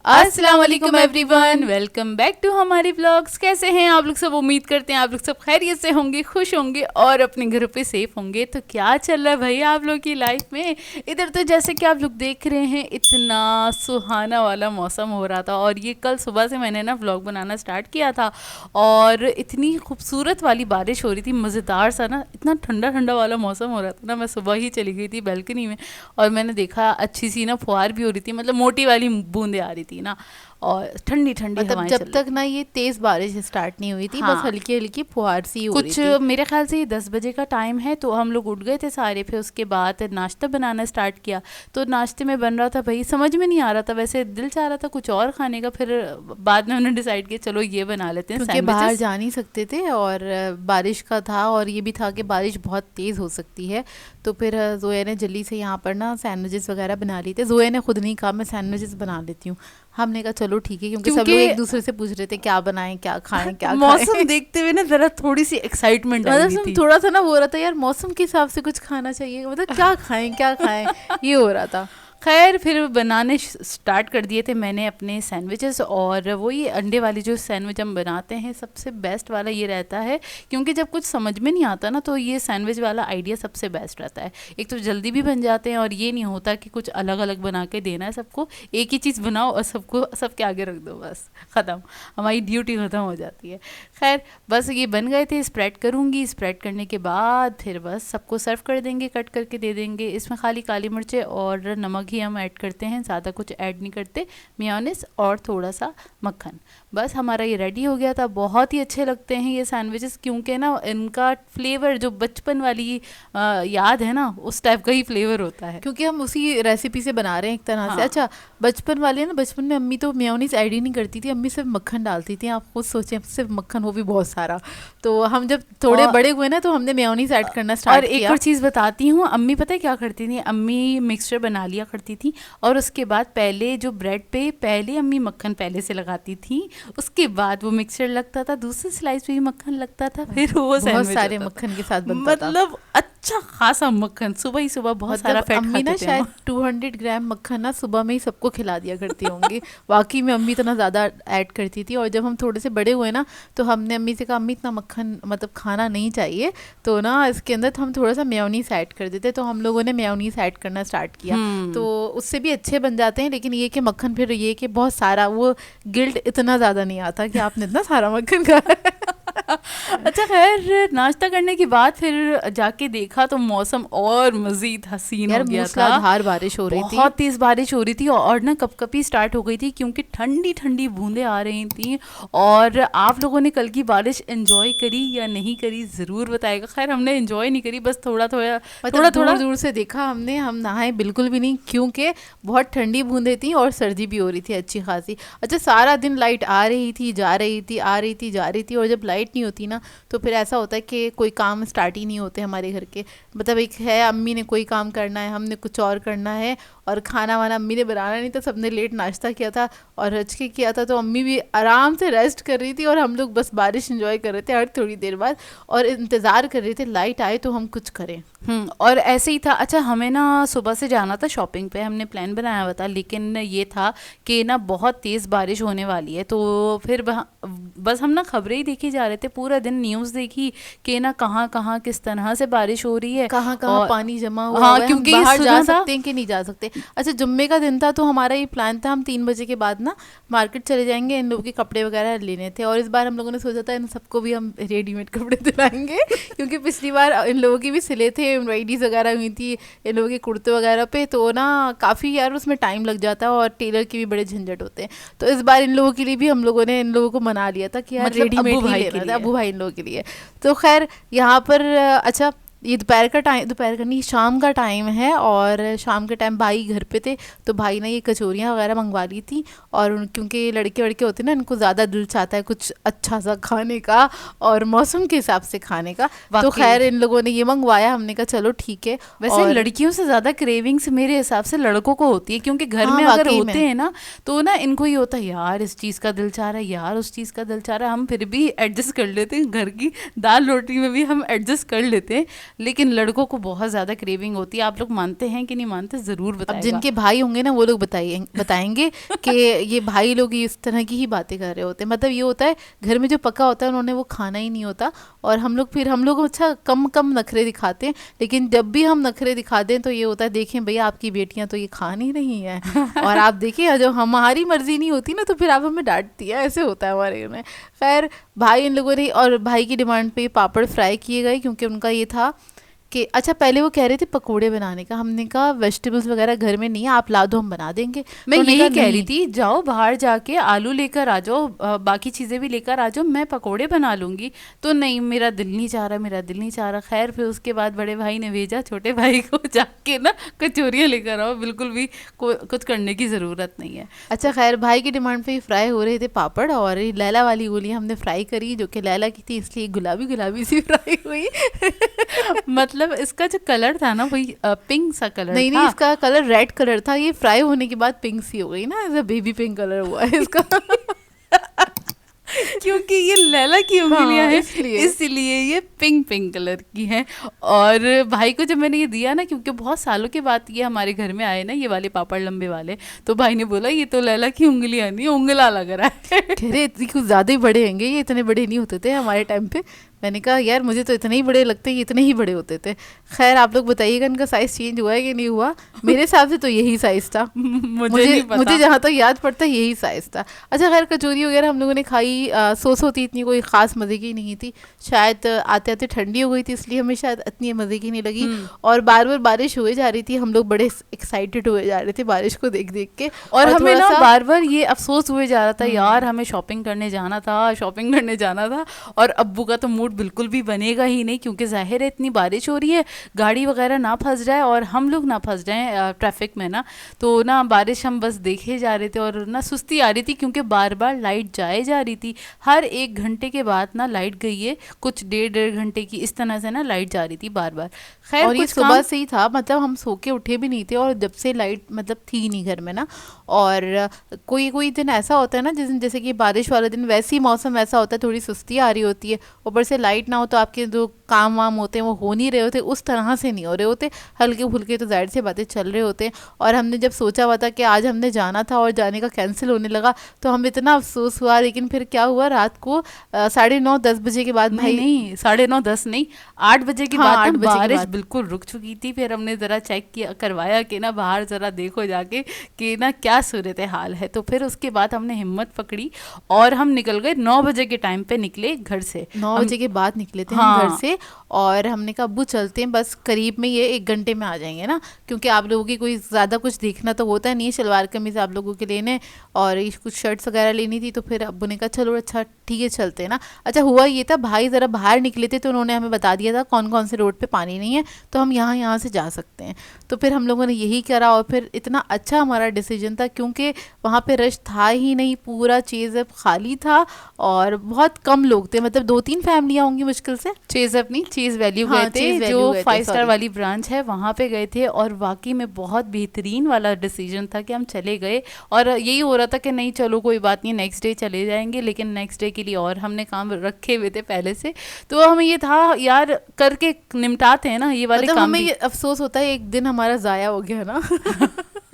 अस्सलाम वालेकुम everyone, welcome back to हमारे व्लॉग्स। कैसे हैं आप लोग सब? उम्मीद करते हैं आप लोग सब खैरियत से होंगे, खुश होंगे और अपने घरों पे सेफ होंगे। तो क्या चल रहा है भाई आप लोग की लाइफ में? इधर तो जैसे कि आप लोग देख रहे हैं इतना सुहाना वाला मौसम हो रहा था, और ये कल सुबह से मैंने ना व्लॉग बनाना स्टार्ट किया था और इतनी खूबसूरत वाली बारिश हो रही थी, मज़ेदार सा ना, इतना ठंडा ठंडा वाला मौसम हो रहा था ना। मैं सुबह ही चली गई थी बैल्कनी में और मैंने देखा अच्छी सी ना फुहार भी हो रही थी, मतलब मोटी वाली बूंदें आ रही थी ना, और ठंडी ठंडी मतलब हवाएं जब चल तक ना ये तेज बारिश स्टार्ट नहीं हुई थी, बस हाँ, हल्की हल्की फुहार सी हो रही कुछ थी। मेरे ख्याल से ये 10 बजे का टाइम है, तो हम लोग उठ गए थे सारे। फिर उसके बाद नाश्ता बनाना स्टार्ट किया, तो नाश्ते में बन रहा था भाई, समझ में नहीं आ रहा था, वैसे दिल चाह रहा था कुछ और खाने का। फिर बाद में हमने डिसाइड किया चलो ये बना लेते हैं क्योंकि बाहर सैंडविचेस। जा नहीं सकते थे और बारिश का था, और ये भी था कि बारिश बहुत तेज़ हो सकती है। तो फिर जोया ने जल्दी से यहाँ पर ना सैंडविचेस वगैरह बना लिए थे। जोया ने खुद नहीं कहा मैं सैंडविचेस बना लेती हूँ। हमने कहा चलो ठीक है, क्योंकि सब लोग एक दूसरे से पूछ रहे थे क्या बनाएं, क्या खाएं, क्या मौसम खाएं। देखते हुए ना जरा थोड़ी सी एक्साइटमेंट आई हुई मतलब थी। थोड़ा सा ना हो रहा था यार, मौसम के हिसाब से कुछ खाना चाहिए, मतलब क्या खाएं क्या खाएं, ये हो रहा था। खैर फिर बनाने स्टार्ट कर दिए थे मैंने अपने सैंडविचेस। और वो ये अंडे वाली जो सैंडविच हम बनाते हैं, सबसे बेस्ट वाला ये रहता है, क्योंकि जब कुछ समझ में नहीं आता ना, तो ये सैंडविच वाला आइडिया सबसे बेस्ट रहता है। एक तो जल्दी भी बन जाते हैं और ये नहीं होता कि कुछ अलग अलग बना के देना है सबको, एक ही चीज़ बनाओ और सबको सबके आगे रख दो, बस ख़त्म, हमारी ड्यूटी ख़त्म हो जाती है। खैर बस ये बन गए थे, स्प्रेड करूँगी, स्प्रेड करने के बाद फिर बस सबको सर्व कर देंगे, कट करके दे देंगे। इसमें खाली काली मिर्चें और नमक ही हम ऐड करते हैं, ज़्यादा कुछ ऐड नहीं करते, मेयोनेज़ और थोड़ा सा मक्खन, बस हमारा ये रेडी हो गया था। बहुत ही अच्छे लगते हैं ये सैंडविचेस, क्योंकि ना इनका फ्लेवर जो बचपन वाली याद है ना, उस टाइप का ही फ्लेवर होता है। क्योंकि हम उसी रेसिपी से बना रहे हैं एक तरह से। हाँ, अच्छा, बचपन वाले ना, बचपन में अम्मी तो मेयोनीज ऐड ही नहीं करती थी, अम्मी सिर्फ मक्खन डालती थी। आप खुद सोचें, सिर्फ मक्खन, वो भी बहुत सारा। तो हम जब थोड़े और बड़े हुए ना, तो हमने मेयोनीज ऐड करना और स्टार्ट एक किया। और चीज़ बताती हूँ, अम्मी पता है क्या करती थी? अम्मी मिक्सचर बना लिया करती थी और उसके बाद पहले जो ब्रेड पे पहले अम्मी मक्खन पहले से लगाती थी, उसके बाद वो मिक्सचर लगता था, दूसरे स्लाइस पे भी मक्खन लगता था, फिर वो बहुत सैंडविच सारे होता था। मक्खन के साथ बनता था। मतलब अच्छा खासा मक्खन, सुबह ही सुबह बहुत सारा मतलब फैट अम्मी ना खाते थे शायद हम। 200 ग्राम मक्खन ना सुबह में ही सबको खिला दिया करती होंगी। वाकई में अम्मी इतना ज़्यादा ऐड करती थी। और जब हम थोड़े से बड़े हुए ना, तो हमने अम्मी से कहा अम्मी इतना मक्खन मतलब खाना नहीं चाहिए, तो ना इसके अंदर हम थोड़ा सा मेयोनीस ऐड कर देते। तो हम लोगों ने मेयोनीस ऐड करना स्टार्ट किया, तो उससे भी अच्छे बन जाते हैं। लेकिन ये कि मक्खन, फिर ये कि बहुत सारा, वो गिल्ट इतना ज़्यादा नहीं आता कि आपने इतना सारा मक्खन खाया। अच्छा खैर, नाश्ता करने के बाद फिर जाके देखा तो मौसम और मज़ीद हसीन हो यार गया था। मूसलाधार बारिश हो रही थी। बहुत तेज़ बारिश हो रही थी और ना कपकपी स्टार्ट हो गई थी, क्योंकि ठंडी ठंडी बूंदें आ रही थी। और आप लोगों ने कल की बारिश एंजॉय करी या नहीं करी ज़रूर बताएगा। खैर हमने एंजॉय नहीं करी, बस थोड़ा थोड़ा मतलब थोड़ा दूर थोड़ा। दूर से देखा हमने, हम नहाए बिल्कुल भी नहीं, क्योंकि बहुत ठंडी बूंदें थी और सर्दी भी हो रही थी अच्छी खासी। अच्छा, सारा दिन लाइट आ रही थी, जा रही थी, आ रही थी, जा रही थी। और जब लाइट नहीं होती ना, तो फिर ऐसा होता है कि कोई काम स्टार्ट ही नहीं होते हमारे घर के। मतलब एक है, अम्मी ने कोई काम करना है, हमने कुछ और करना है, और खाना वाना अम्मी ने बनाना नहीं था। सबने लेट नाश्ता किया था और रच के किया था, तो अम्मी भी आराम से रेस्ट कर रही थी और हम लोग बस बारिश एंजॉय कर रहे थे हर थोड़ी देर बाद, और इंतज़ार कर रहे थे लाइट आए तो हम कुछ करें। और ऐसे ही था। अच्छा हमें ना सुबह से जाना था शॉपिंग पे, हमने प्लान बनाया हुआ था, लेकिन ये था कि ना बहुत तेज़ बारिश होने वाली है। तो फिर बस हम ना खबरें ही देखी जा रहे थे, पूरा दिन न्यूज़ देखी कि ना कहाँ कहाँ किस तरह से बारिश हो रही है। कहाँ कहाँ और पानी जमा हुआ हाँ, हुआ है, हम क्योंकि ये बाहर जा सुना था। सकते हैं कि नहीं जा सकते। अच्छा, जुम्मे का दिन था, तो हमारा ये प्लान था हम 3 बजे के बाद ना मार्केट चले जाएंगे, इन लोगों के कपड़े वगैरह लेने थे। और इस बार हम लोगों ने सोचा था इन सबको भी हम रेडीमेड कपड़े दिलाएंगे, क्योंकि पिछली बार इन लोगों की भी सिले थे, एम्ब्रॉयडरीज वगैरह हुई थी इन लोगों के कुर्ते वगैरह पे, तो ना काफ़ी यार उसमें टाइम लग जाता है और टेलर के भी बड़े झंझट होते हैं। तो इस बार इन लोगों के लिए भी हम लोगों ने इन लोगों को मना लिया था कि यार मतलब अब्बू रेडीमेड ही भाई के लेना था, लिए। अबू भाई इन लोगों के लिए। तो खैर यहाँ पर अच्छा, ये दोपहर का टाइम, दोपहर का नहीं, शाम का टाइम है, और शाम के टाइम भाई घर पे थे, तो भाई ने ये कचौरियाँ वगैरह मंगवा ली थी। और क्योंकि लड़के वड़के होते हैं ना, इनको ज़्यादा दिल चाहता है कुछ अच्छा सा खाने का और मौसम के हिसाब से खाने का। तो वाकई खैर इन लोगों ने ये मंगवाया, हमने कहा चलो ठीक है। वैसे और लड़कियों से ज़्यादा क्रेविंग्स मेरे हिसाब से लड़कों को होती है, क्योंकि घर हाँ, में अगर वाकई होते में। हैं ना, तो ना इनको ये होता है यार इस चीज़ का दिल चाह रहा है, यार उस चीज़ का दिल चाह रहा है। हम फिर भी एडजस्ट कर लेते हैं, घर की दाल रोटी में भी हम एडजस्ट कर लेते हैं। लेकिन लड़कों को बहुत ज़्यादा क्रेविंग होती है। आप लोग मानते हैं कि नहीं मानते, ज़रूर अब बताइएगा। जिनके भाई होंगे ना वो लोग बताएंगे कि ये भाई लोग इस तरह की ही बातें कर रहे होते हैं। मतलब ये होता है घर में जो पका होता है उन्होंने वो खाना ही नहीं होता, और हम लोग अच्छा कम कम नखरे दिखाते हैं, लेकिन जब भी हम नखरे दिखाते हैं तो ये होता है देखें भैया आपकी बेटियां तो ये खा नहीं रही हैं, और आप देखिए जब हमारी मर्जी नहीं होती ना तो फिर आप हमें डांटती है, ऐसे होता है हमारे घर में। खैर भाई इन लोगों ने, और भाई की डिमांड पे पापड़ फ्राई किए गए, क्योंकि उनका ये था कि अच्छा पहले वो कह रहे थे पकोड़े बनाने का। हमने कहा वेजिटेबल्स वगैरह घर में नहीं है, आप ला दो हम बना देंगे। मैं तो उन्होंने यही कहा, कह रही नहीं। थी, जाओ बाहर जाके आलू लेकर आ जाओ, बाकी चीज़ें भी लेकर आ जाओ, मैं पकोड़े बना लूँगी। तो नहीं, मेरा दिल नहीं चाह रहा, मेरा दिल नहीं चाह रहा। खैर फिर उसके बाद बड़े भाई ने भेजा छोटे भाई को जाके ना कचौरियाँ लेकर आओ, बिल्कुल भी कुछ करने की ज़रूरत नहीं है। अच्छा खैर भाई की डिमांड पे ही फ्राई हो रहे थे पापड़, और ये लैला वाली गोलियां हमने फ्राई करी, जो कि लैला की थी इसलिए गुलाबी गुलाबी सी फ्राई हुई। मतलब इसका जो कलर था ना वही पिंक सा कलर नहीं था। नहीं, इसका कलर रेड कलर था, ये फ्राई होने के बाद पिंक सी हो गई ना, ऐसा बेबी पिंक कलर हुआ है इसका। क्योंकि ये लैला की उंगलियां हाँ, हैं, इसलिए। इसलिए ये पिंक पिंक कलर की हैं। और भाई को जब मैंने ये दिया ना, क्योंकि बहुत सालों के बाद ये हमारे घर में आए ना ये वाले पापड़ लंबे वाले, तो भाई ने बोला ये तो लैला की उंगलियां नहीं, उंगला लग रहा है। कह रहे इतनी कुछ ज़्यादा ही बड़े होंगे, ये इतने बड़े नहीं होते थे हमारे टाइम पे। मैंने कहा यार मुझे तो इतने ही बड़े लगते, ये इतने ही बड़े होते थे। खैर आप लोग बताइएगा इनका साइज़ चेंज हुआ है कि नहीं हुआ। मेरे हिसाब से तो यही साइज़ था। मुझे नहीं पता। मुझे जहाँ तक याद पड़ता है यही साइज़ था। अच्छा खैर कचौरी वगैरह हम लोगों ने खाई, सो थी, इतनी कोई ख़ास मज़े की नहीं थी। शायद आते आते ठंडी हो गई थी इसलिए हमें शायद इतनी मज़े की नहीं लगी। और बार बार बारिश हुए जा रही थी, हम लोग बड़े एक्साइटेड हुए जा रहे थे बारिश को देख देख के। और हमें ना थोड़ा सा बार बार ये अफसोस हुए जा रहा था, यार हमें शॉपिंग करने जाना था, शॉपिंग करने जाना था। और अब्बू का तो मूड बिल्कुल भी बनेगा ही नहीं, क्योंकि जाहिर है इतनी बारिश हो रही है, गाड़ी वगैरह ना फंस जाए और हम लोग ना फंस जाएं ट्रैफिक में ना। तो ना बारिश हम बस देखे जा रहे थे, और ना सुस्ती आ रही थी क्योंकि बार बार लाइट जाए जा रही थी। हर 1 घंटे के बाद ना लाइट गई है, कुछ 1.5 घंटे की, इस तरह से ना लाइट जा रही थी बार बार। खैर और ये कुछ सुबह से ही था, मतलब हम सो के उठे भी नहीं थे, और जब से लाइट मतलब थी नहीं घर में ना। और कोई कोई दिन ऐसा होता है ना जिस दिन, जैसे कि बारिश वाला दिन, वैसे ही मौसम ऐसा होता है, थोड़ी सुस्ती आ रही होती है, ऊपर से लाइट ना हो तो आपके जो काम वाम होते हैं वो हो नहीं रहे होते, उस तरह से नहीं हो रहे होते, हल्के फुल्के तो जाहिर सी बातें चल रहे होते हैं। और हमने जब सोचा हुआ था कि आज हमने जाना था और जाने का कैंसिल होने लगा, तो हमें इतना अफसोस हुआ। लेकिन फिर क्या हुआ, रात को 9:30-10 बजे के बाद नहीं नहीं 9:30 नहीं, 8 बजे के हाँ, बाद 8 ना बजे के बारिश बाद। बिल्कुल रुक चुकी थी। फिर हमने ज़रा चेक किया, करवाया कि ना बाहर ज़रा देखो जाके कि ना क्या सूरत हाल है। तो फिर उसके बाद हमने हिम्मत पकड़ी और हम निकल गए। 9 बजे के टाइम पे निकले घर से। 9 हम बजे के बाद निकले थे हम हाँ घर से, और हमने कहा अब्बू चलते हैं, बस करीब में ये 1 घंटे में आ जाएंगे ना, क्योंकि आप लोगों की कोई ज़्यादा कुछ देखना तो होता नहीं है, शलवार कमीज़ आप लोगों के लेने और ये कुछ शर्ट्स वगैरह लेनी थी। तो फिर अब्बू ने कहा चलो अच्छा ठीक है चलते हैं ना। अच्छा हुआ ये था, भाई ज़रा बाहर निकले थे तो उन्होंने हमें बता दिया था कौन कौन से रोड पे पानी नहीं है, तो हम यहाँ यहाँ से जा सकते हैं। तो फिर हम लोगों ने यही करा, और फिर इतना अच्छा हमारा डिसीजन था क्योंकि वहाँ पे रश था ही नहीं, पूरा चीज़ खाली था और बहुत कम लोग थे, मतलब 2-3 फैमिलियाँ होंगी मुश्किल से। चीज़ अपनी चीज़ वैल्यू हाँ, गए थे, चीज़ वैल्यू जो गए थे, 5 स्टार सॉरी। वाली ब्रांच है वहाँ पे गए थे। और वाकई में बहुत बेहतरीन वाला डिसीजन था कि हम चले गए। और यही हो रहा था कि नहीं चलो कोई बात नहीं, नेक्स्ट डे चले जाएंगे, लेकिन नेक्स्ट डे के लिए और हमने काम रखे हुए थे पहले से। तो हमें ये था यार करके निपटाते हैं ना ये वाले मतलब काम हमें भी। ये अफसोस होता है एक दिन हमारा ज़ाया हो गया ना।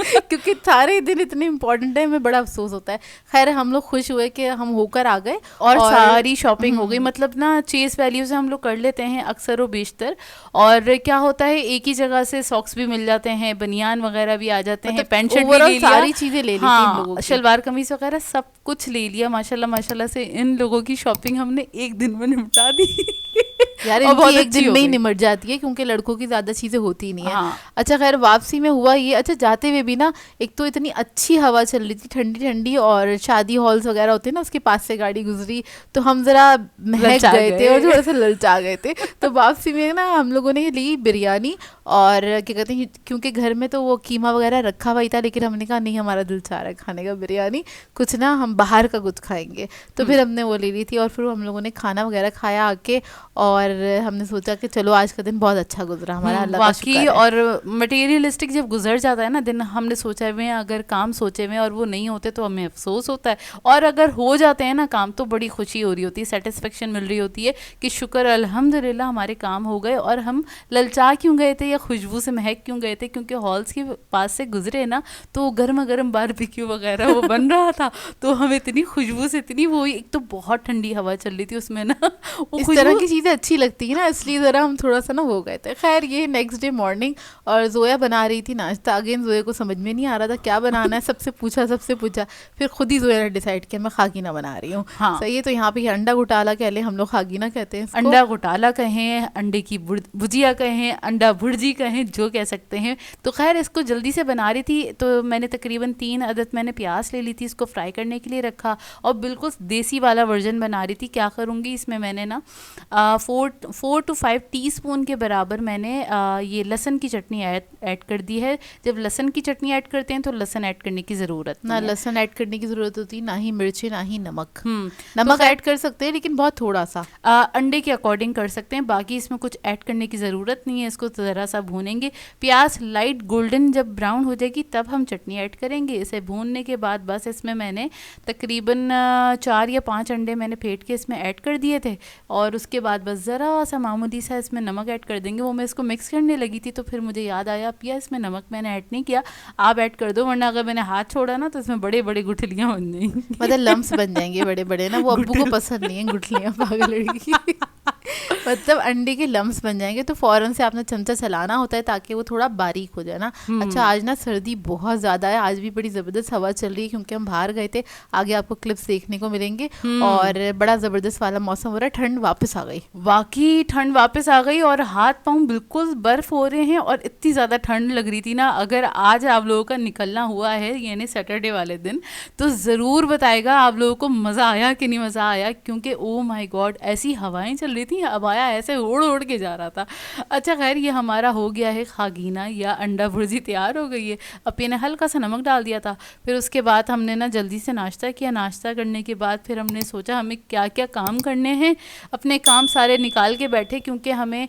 क्योंकि सारे दिन इतने इम्पोर्टेंट है, हमें बड़ा अफसोस होता है। खैर हम लोग खुश हुए कि हम होकर आ गए और सारी शॉपिंग हो गई। मतलब ना चेस वैल्यू से हम लोग कर लेते हैं अक्सर व बेशतर। और क्या होता है एक ही जगह से सॉक्स भी मिल जाते हैं, बनियान वगैरह भी आ जाते हैं, मतलब पैंट शर्ट भी ओवरऑल ले लिया, सारी चीज़ें ले ली थी इन लोगों हाँ की। शलवार कमीज वगैरह सब कुछ ले लिया। माशाल्लाह माशाल्लाह से इन लोगों की शॉपिंग हमने एक दिन में निपटा दी। यार और बहुत इनकी एक अच्छी दिन हो में ही गई। निमट जाती है क्योंकि लड़कों की ज़्यादा चीज़ें होती नहीं है। हाँ अच्छा खैर वापसी में हुआ ये, अच्छा जाते हुए भी ना एक तो इतनी अच्छी हवा चल रही थी, ठंडी ठंडी, और शादी हॉल्स वगैरह होते हैं ना उसके पास से गाड़ी गुजरी, तो हम ज़रा महक ललचा गए थे और गए। थोड़ा सा ललचा गए थे। तो वापसी में ना हम लोगों ने ली बिरयानी, और क्या कहते हैं क्योंकि घर में तो वो कीमा वगैरह रखा हुआ ही था, लेकिन हमने कहा नहीं हमारा दिल चाह रहा है खाने का बिरयानी, कुछ ना हम बाहर का कुछ खाएंगे। तो फिर हमने वो ले ली थी और फिर हम लोगों ने खाना वगैरह खाया आके। और और हमने सोचा कि चलो आज का दिन बहुत अच्छा गुजरा हमारा, अल्लाह का शुक्र वाकई। है। और मटेरियलिस्टिक जब गुजर जाता है ना दिन, हमने सोचा हुए हैं अगर काम सोचे हुए हैं और वो नहीं होते तो हमें अफसोस होता है, और अगर हो जाते हैं ना काम तो बड़ी खुशी हो रही होती है, सेटिस्फेक्शन मिल रही होती है कि शुक्र अल्हम्दुलिल्लाह हमारे काम हो गए। और हम ललचा क्यों गए थे या खुशबू से महक क्यों गए थे, क्योंकि हॉल्स के पास से गुजरे ना तो गर्मा गर्म बारबेक्यू वगैरह वो बन रहा था, तो हमें इतनी खुशबू से इतनी वो, एक तो बहुत ठंडी हवा चल रही थी उसमें ना, वो इस तरह खुशबू। की चीज़ें अच्छी लगती है ना, इसलिए ज़रा हम थोड़ा सा ना हो गए थे। खैर ये नेक्स्ट डे मॉर्निंग, और जोया बना रही थी नाश्ता। अगेन जोया को समझ में नहीं आ रहा था क्या बनाना है, सबसे पूछा, फिर खुद ही जोया ने डिसाइड किया मैं खागीना बना रही हूँ। हाँ, सही है, तो यहाँ पे अंडा घोटाला कह लें, हम लोग खागीना कहते हैं इसको। अंडा घोटाला कहें, अंडे की भुजिया कहें, अंडा भुर्जी कहें, जो कह सकते हैं। तो खैर इसको जल्दी से बना रही थी, तो मैंने तकरीबन 3 अदद मैंने प्याज ले ली थी, इसको फ्राई करने के लिए रखा, और बिल्कुल देसी वाला वर्जन बना रही थी। क्या करूँगी इसमें मैंने ना 4 to 5 टीस्पून के बराबर मैंने ये लहसुन की चटनी ऐड कर दी है। जब लहसुन की चटनी ऐड करते हैं तो लहसुन ऐड करने की ज़रूरत ना नहीं है। लहसुन ऐड करने की ज़रूरत होती, ना ही मिर्ची, ना ही नमक। तो नमक खैर ऐड कर सकते हैं लेकिन बहुत थोड़ा सा। अंडे के अकॉर्डिंग कर सकते हैं, बाकी इसमें कुछ ऐड करने की ज़रूरत नहीं है। इसको ज़रा सा भूनेंगे, प्याज लाइट गोल्डन जब ब्राउन हो जाएगी तब हम चटनी ऐड करेंगे। इसे भूनने के बाद बस इसमें मैंने तकरीबन 4 या 5 अंडे मैंने फेंट के इसमें ऐड कर दिए थे, और उसके बाद बस ज़रा सा मामूली सा इसमें नमक ऐड कर देंगे। वो मैं इसको मिक्स करने लगी थी तो फिर मुझे याद आया पिया इसमें नमक मैंने ऐड नहीं किया, आप ऐड कर दो, वरना अगर मैंने हाथ छोड़ा ना तो इसमें बड़े बड़े गुठलियाँ बन जाएंगी। मतलब लम्स बन जाएंगे बड़े बड़े ना, वो अब्बू को पसंद नहीं है गुठलियाँ, पागल लड़की। मतलब अंडे के लम्स बन जाएंगे तो फौरन से आपने चमचा चलाना होता है ताकि वो थोड़ा बारीक हो जाए ना। अच्छा आज ना सर्दी बहुत ज़्यादा है, आज भी बड़ी ज़बरदस्त हवा चल रही है क्योंकि हम बाहर गए थे, आगे आपको क्लिप्स देखने को मिलेंगे, और बड़ा ज़बरदस्त वाला मौसम हो रहा है, ठंड वापस आ गई। वाकई ठंड वापस आ गई, और हाथ पाँव बिल्कुल बर्फ़ हो रहे हैं, और इतनी ज़्यादा ठंड लग रही थी ना। अगर आज आप लोगों का निकलना हुआ है यानी सैटरडे वाले दिन, तो ज़रूर बताएगा आप लोगों को मज़ा आया कि नहीं मज़ा आया, क्योंकि ओ माय गॉड ऐसी हवाएं चल रही थी, अबाया ऐसे उड़ उड़ के जा रहा था। अच्छा खैर ये हमारा हो गया है खागीना या अंडा भुर्जी तैयार हो गई है। अपने ने हल्का सा नमक डाल दिया था, फिर उसके बाद हमने ना जल्दी से नाश्ता किया। नाश्ता करने के बाद फिर हमने सोचा हमें क्या क्या काम करने हैं, अपने काम सारे निकाल के बैठे, क्योंकि हमें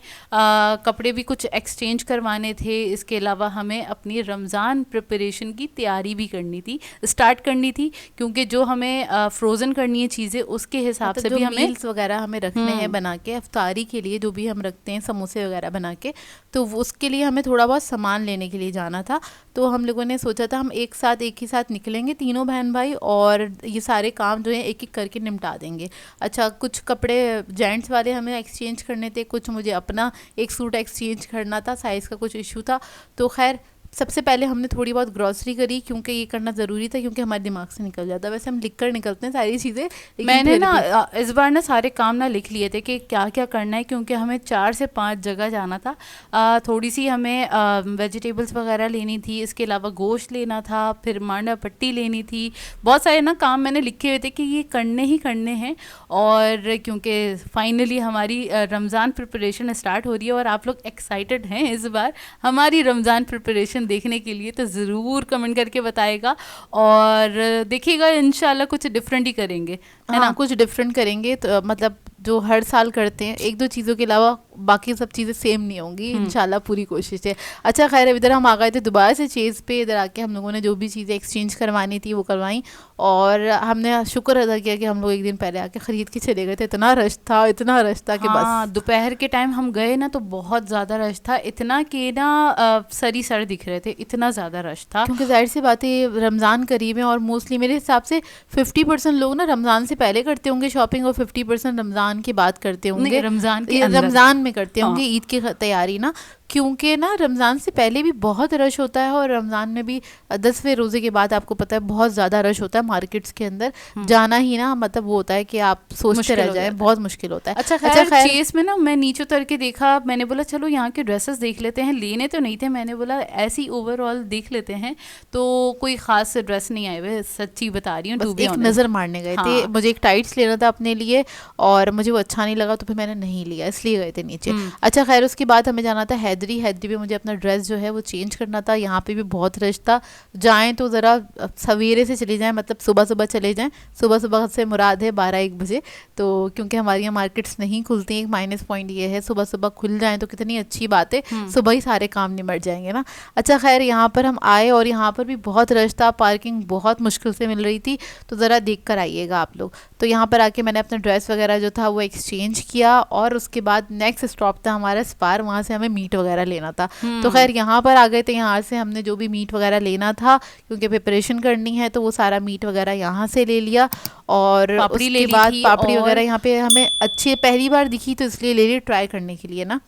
कपड़े भी कुछ एक्सचेंज करवाने थे। इसके अलावा हमें अपनी रमज़ान प्रिपरेशन की तैयारी भी करनी थी, स्टार्ट करनी थी, क्योंकि जो हमें फ्रोज़न करनी है चीज़ें उसके हिसाब से भी हमें मील्स वगैरह हमें रखने हैं बना के, इफ्तारी के लिए जो भी हम रखते हैं समोसे वगैरह बना के, तो उसके लिए हमें थोड़ा बहुत सामान लेने के लिए जाना था। तो हम लोगों ने सोचा था हम एक ही साथ निकलेंगे तीनों बहन भाई, और ये सारे काम जो है एक एक करके निपटा देंगे। अच्छा कुछ कपड़े जेंट्स वाले हमें एक्सचेंज करने थे, कुछ मुझे अपना एक सूट एक्सचेंज करना था, साइज़ का कुछ इशू था। तो खैर सबसे पहले हमने थोड़ी बहुत ग्रॉसरी करी, क्योंकि ये करना ज़रूरी था, क्योंकि हमारे दिमाग से निकल जाता है। वैसे हम लिख कर निकलते हैं सारी चीज़ें, मैंने ना इस बार ना सारे काम ना लिख लिए थे कि क्या क्या करना है, क्योंकि हमें 4 से 5 जगह जाना था। थोड़ी सी हमें वेजिटेबल्स वगैरह लेनी थी, इसके अलावा गोश्त लेना था, फिर मांडा पट्टी लेनी थी। बहुत सारे ना काम मैंने लिखे हुए थे कि ये करने ही करने हैं, और क्योंकि फाइनली हमारी रमज़ान प्रिपरेशन स्टार्ट हो रही है, और आप लोग एक्साइटेड हैं इस बार हमारी रमज़ान प्रिपरेशन देखने के लिए, तो ज़रूर कमेंट करके बताएगा, और देखिएगा इंशाल्लाह कुछ डिफरेंट ही करेंगे, है ना। कुछ डिफरेंट करेंगे, तो मतलब जो हर साल करते हैं, एक दो चीज़ों के अलावा बाकी सब चीज़ें सेम नहीं होंगी इंशाल्लाह, पूरी कोशिश है। अच्छा खैर इधर हम आ गए थे दोबारा से चेज़ पे, इधर आके हम लोगों ने जो भी चीज़ें एक्सचेंज करवानी थी वो करवाई, और हमने शुक्र अदा किया कि हम लोग एक दिन पहले आके ख़रीद के चले गए थे। इतना रश था कि हाँ, बस दोपहर के टाइम हम गए ना तो बहुत ज़्यादा रश था, इतना कि ना सरी सर दिख रहे थे, इतना ज़्यादा रश था। क्योंकि जाहिर सी बात है रमज़ान करीब है, और मोस्टली मेरे हिसाब से 50% लोग ना रमज़ान से पहले करते होंगे शॉपिंग, और 50% रमज़ान की बात करते होंगे, रमज़ान में करते होंगे ईद की तैयारी ना, क्योंकि ना रमज़ान से पहले भी बहुत रश होता है, और रमज़ान में भी 10वें रोज़े के बाद आपको पता है बहुत ज़्यादा रश होता है मार्केट्स के अंदर जाना ही ना, मतलब वो होता है कि आप सोचते रह जाए, बहुत मुश्किल होता है। अच्छा खैर चेस में ना मैं नीचे उतर के देखा, मैंने बोला चलो यहाँ के ड्रेसेस देख लेते हैं, लेने तो नहीं थे, मैंने बोला ऐसी ओवरऑल देख लेते हैं, तो कोई ख़ास ड्रेस नहीं आए हुए, सच्ची बता रही हूँ, एक नज़र मारने गए थे। मुझे एक टाइट्स लेना था अपने लिए, और मुझे वो अच्छा नहीं लगा तो फिर मैंने नहीं लिया, इसलिए गए थे नीचे। अच्छा खैर उसके बाद हमें जाना था हैदरी पे मुझे अपना ड्रेस जो है वो चेंज करना था। यहाँ पे भी बहुत रश था, जाएँ तो ज़रा सवेरे से चले जाएँ, मतलब सुबह सुबह चले जाएँ। सुबह सुबह से मुराद है 12-1 बजे, तो क्योंकि हमारे यहाँ मार्केट्स नहीं खुलती हैं। एक माइनस पॉइंट ये है, सुबह सुबह खुल जाएँ तो कितनी अच्छी बात है, सुबह ही सारे काम निमट जाएंगे ना। अच्छा खैर, यहाँ पर हम आए और यहाँ पर भी बहुत रश था, पार्किंग बहुत मुश्किल से मिल रही थी, तो ज़रा देख कर आइएगा आप लोग। तो यहाँ पर आके मैंने अपना ड्रेस वगैरह जो था वो एक्सचेंज किया, और उसके बाद नेक्स्ट स्टॉप था हमारा स्पार, वहाँ से हमें मीट वगैरह लेना था। तो खैर यहाँ पर आ गए थे, यहाँ से हमने जो भी मीट वगैरह लेना था, क्योंकि प्रिपरेशन करनी है, तो वो सारा मीट वगैरह यहाँ से ले लिया। और पापड़ी ले उसके ली बाद थी, पापड़ी और वगैरह यहाँ पे हमें अच्छी पहली बार दिखी, तो इसलिए ले ली ट्राई करने के लिए ना।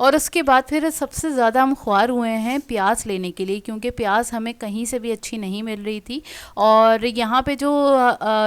और उसके बाद फिर सबसे ज़्यादा हम ख्वार हुए हैं प्याज लेने के लिए, क्योंकि प्याज हमें कहीं से भी अच्छी नहीं मिल रही थी। और यहाँ पे जो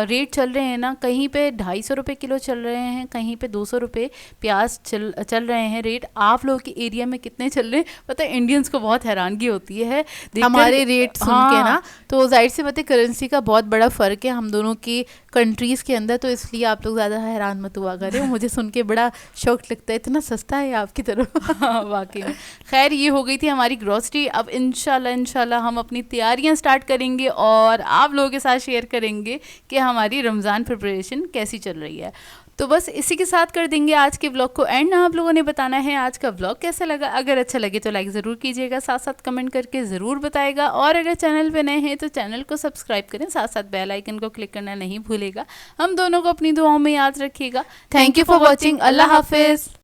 रेट चल रहे हैं ना, कहीं पे 250 रुपये किलो चल रहे हैं, कहीं पे 200 रुपये प्याज चल रहे हैं रेट। आप लोगों के एरिया में कितने चल रहे हैं पता है? इंडियंस को बहुत हैरानगी होती है हमारे रेट सुन के ना, तो जाहिर से पता है करेंसी का बहुत बड़ा फ़र्क है हम दोनों की कंट्रीज़ के अंदर, तो इसलिए आप लोग ज़्यादा हैरान मत हुआ करें। मुझे सुन के बड़ा शौक लगता है, इतना सस्ता है आपकी तरफ। वाकई में। खैर, ये हो गई थी हमारी ग्रोसरी। अब इंशाल्लाह हम अपनी तैयारियां स्टार्ट करेंगे और आप लोगों के साथ शेयर करेंगे कि हमारी रमज़ान प्रिपरेशन कैसी चल रही है। तो बस इसी के साथ कर देंगे आज के व्लॉग को एंड। आप लोगों ने बताना है आज का व्लॉग कैसा लगा। अगर अच्छा लगे तो लाइक ज़रूर कीजिएगा, साथ साथ कमेंट करके ज़रूर बताएगा, और अगर चैनल पे नए हैं तो चैनल को सब्सक्राइब करें, साथ साथ बेल आइकन को क्लिक करना नहीं भूलेगा। हम दोनों को अपनी दुआओं में याद रखिएगा। Thank you for watching. अल्लाह हाफिज़।